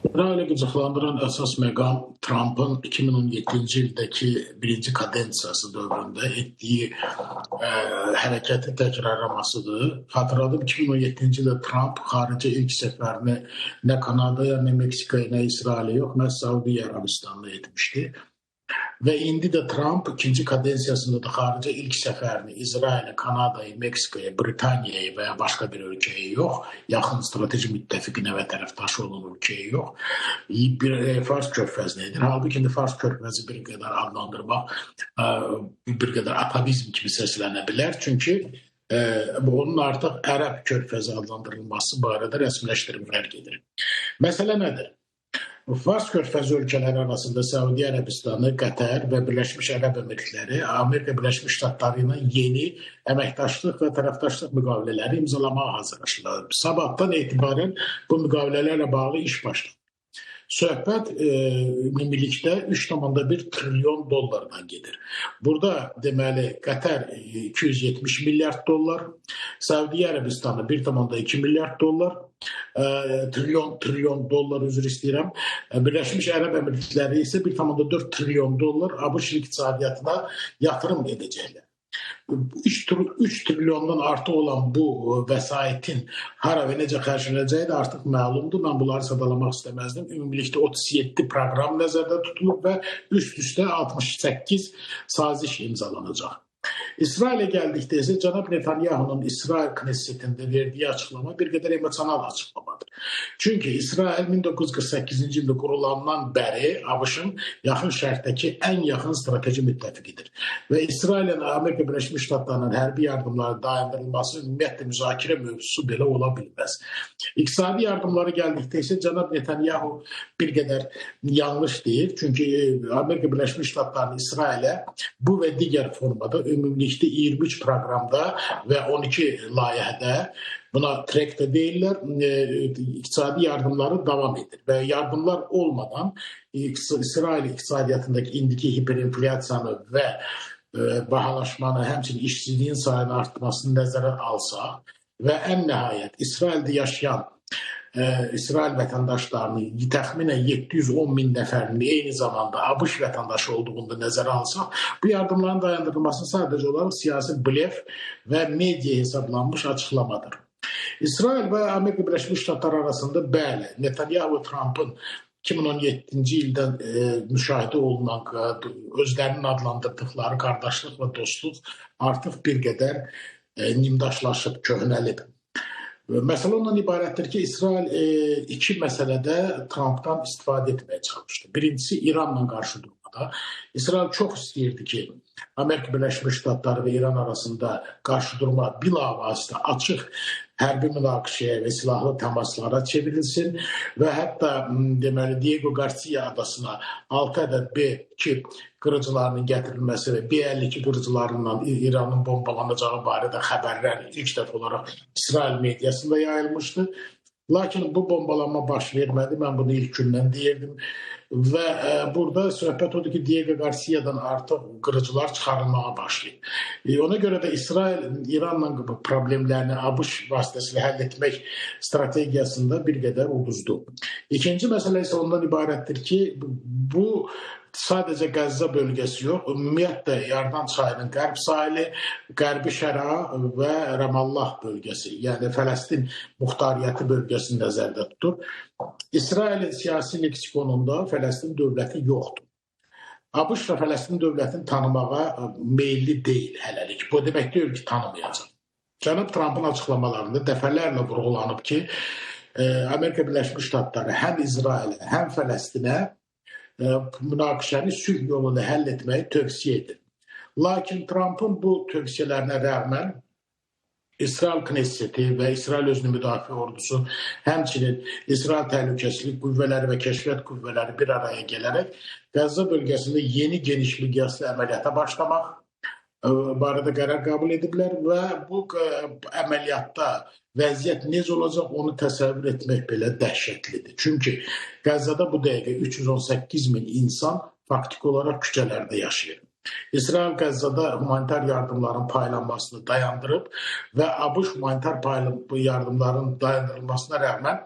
İsraili qıcıqlandıran əsas məqam Trump'ın 2017-ci ildəki birinci kadensiyası dövründə etdiyi hərəkəti təkrarlamasıdır. Xatırladım, 2017-ci ildə Trump xarici ilk səfərini nə Kanadaya, nə Meksikaya, nə İsrailə yox, məhz Səudiyyə Ərəbistanına etmişdi. Və indi də Trump ikinci kadensiyasında da xarici ilk səfərini İsrailə, Kanadaya, Meksikaya, Britaniyaya və ya başqa bir ölkəyə yox, yaxın strateji müttəfiqinə və tərəfdaşı olan ölkəyə yox, Fars körfəzinə edir. Halbuki indi Fars körfəzi bir qədər adlandırmaq bir qədər atavizm kimi səslənə bilər. Çünki onun artıq Ərəb körfəzi adlandırılması barədə rəsmiləşdirmələr gedir. Məsələ nədir? Fars körfəzi ölkələri arasında Səudiyyə Ərəbistanı, Qətər və Birləşmiş Ərəb Əmirlikləri Amerika Birləşmiş Ştatları ilə yeni əməkdaşlıq və tərəfdaşlıq müqavilələri imzalamağa hazırlaşırlar. Sabahdan etibarən bu müqavilələrlə bağlı iş başladı. Söhbət ümumilikdə 3,1 trilyon dollardan gedir. Burada deməli Qətər 270 milyard dollar, Səudiyyə Ərəbistanı 1,2 milyard dollar, trilyon dollar üzr istəyirəm. Birləşmiş Ərəb Əmirlikləri isə 1,4 trilyon dollar ABŞ iqtisadiyyatına yatırım edəcəklər. 3 trilyondan artıq olan bu vəsaitin hara və necə xərclənəcəyi də artıq məlumdur. Mən bunları sadalamaq istəməzdim. Ümumilikdə 37 proqram nəzərdə tutulub və üst-üstə 68 saziş imzalanacaq. İsrailə gəldikdə isə cənab Netanyahunun İsrail Knessetində verdiyi açıqlama bir qədər emosional açıqlamadır. Çünki İsrail 1948-ci ildə qurulandan bəri ABŞ-ın yaxın şərqdəki ən yaxın strateji müttəfiqidir. Və İsrailin Amerika Birləşmiş Ştatlarının hərbi yardımları dayandırılması ümumiyyətlə müzakirə mövzusu belə ola bilməz. İqtisadi yardımları gəldikdə isə cənab Netanyahu bir qədər yanlış deyir. Çünki Amerika Birləşmiş Ştatlarının İsrailə bu və digər formada ümumilikdə 23 proqramda və 12 layihədə, buna trek də deyirlər, iqtisadi yardımları davam edir. Və yardımlar olmadan İsrail iqtisadiyyatındakı indiki hiperinflyasiyanı və bahalaşmanı, həmçinin işsizliyin sayını artmasını nəzərə alsaq və ən nəhayət İsraildə yaşayan İsrail vətəndaşlarını təxminən 710 min nəfərini eyni zamanda ABŞ vətəndaşı olduğunda nəzərə alsaq, bu yardımların dayandırılması sadəcə olaraq siyasi blef və media hesablanmış açıqlamadır. İsrail və Amerika Birləşmiş Ştatları arasında bəli, Netanyahu və Trump'ın 2017-ci ildən müşahidə olunan özlərinin adlandırdıqları qardaşlıq və dostluq artıq bir qədər nimdaşlaşıb, köhnəlib. Məsələ ondan ibarətdir ki, İsrail iki məsələdə Trump'dan istifadə etməyə çalışdı. Birincisi, İranla qarşı durmada. İsrail çox istəyirdi ki, Amerika Birləşmiş Ştatları və İran arasında qarşı durma bilavasitə açıq hərbi münaqişəyə və silahlı təmaslara çevrilsin və hətta deməli Diego Garcia adasına 6 ədəd B-2 qırıcılarının gətirilməsi və B-52 qırıcılarından İranın bombalanacağı barədə xəbərlər ilk dəfə olaraq İsrail mediasında yayılmışdı. Lakin bu bombalanma baş vermədi. Mən bunu ilk gündən deyirdim. Və burada söhbət odur ki, Diego Garcia'dan artıq qırıcılar çıxarılmağa başlayıb. Ona görə də İsrail İranla problemlərini ABŞ vasitəsilə həll etmək strategiyasında bir qədər uduzdu. İkinci məsələ isə ondan ibarətdir ki, bu sadəcə Qəzza bölgəsi yox, ümumiyyətlə Yardan çayının qərb sahili, Qərbi Şəra və Ramallah bölgəsi, yəni Fələstin muxtariyyəti bölgəsini nəzərdə tutur. İsrailin siyasi leksikonunda Fələstin dövləti yoxdur. ABŞ və Fələstin dövlətini tanımağa meyilli deyil hələlik. Bu demək deyil ki, tanımayacaq. Cənab Trump'ın açıqlamalarında dəfələrlə vurğulanıb ki, Amerika Birləşmiş Ştatları həm İsrailə, həm Fələstinə münaqişəni sülh yolunu həll etməyi tövsiyə edir. Lakin Trump'ın bu tövsiyələrinə rəğmən İsrail Knesseti və İsrail özünü müdafiə ordusu, həmçinin İsrail təhlükəsizlik qüvvələri və kəşfiyyat qüvvələri bir araya gələrək Qəzza bölgəsində yeni geniş miqyaslı əməliyyata başlamaq barədə qərar qəbul ediblər və bu əməliyyatda vəziyyət necə olacaq onu təsəvvür etmək belə dəhşətlidir. Çünki Qəzzada bu dəqiqə 318 min insan faktiki olaraq küçələrdə yaşayır. İsrail Qəzzada humanitar yardımların paylanmasını dayandırıb və ABŞ humanitar yardımların dayandırılmasına rəğmən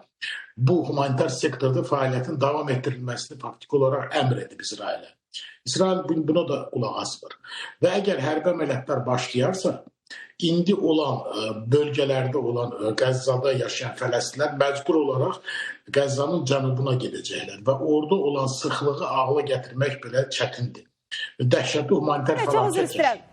bu humanitar sektorda fəaliyyətin davam etdirilməsini faktik olaraq əmr edib İsrailə. İsrail buna da qulaq asmır. Və əgər hərbi əməliyyatlar başlayarsa, indi olan bölgələrdə olan Qəzzada yaşayan Fələstinlər məcbur olaraq Qəzzanın cənubuna gedəcəklər və orada olan sıxlığı ağla gətirmək belə çətindir. Dəhşətli humanitar fəlakət.